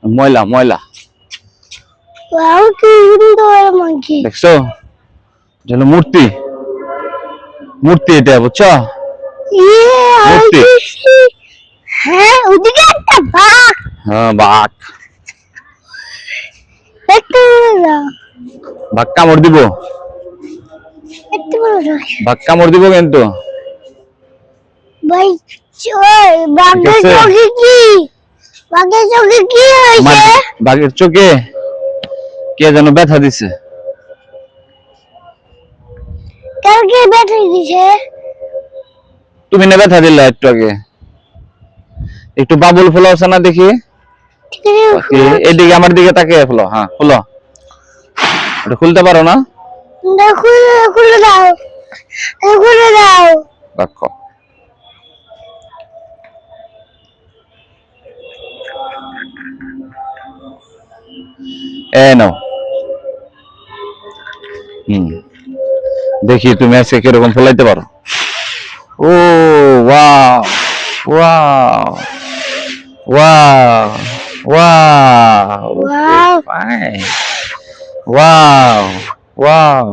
ময়লা ময়লা ওয়াও কি সুন্দর মাংকি দেখছো এটা হলো মূর্তি মূর্তি এটা বুঝছো মূর্তি হ্যাঁ ওদিকে একটা বাঘ হ্যাঁ বাঘ একটু বাঘ কামড় দিব একটু বড় বাঘ কামড় দিব কিন্তু ভাই ওই বাঘের ঠিক আছে। চোখে কি বাঘের চোখে কি হয়েছে বাঘের চোখে কে যেন ব্যথা দিছে কালকে ব্যথা দিছে তুমি না ব্যথা দিলা একটু আগে একটু বাবুল ফুল আছে না দেখি ঠিক আছে এদিকে আমার দিকে তাকিয়ে ফুলো হ্যাঁ ফুলো এটা খুলতে পারো না দেখো খুলে দাও খুলে দাও রাখো নাও দেখি তুমি আজকে কিরকম ফলাইতে পারো ও wow wow wow wow Wow. Fine wow wow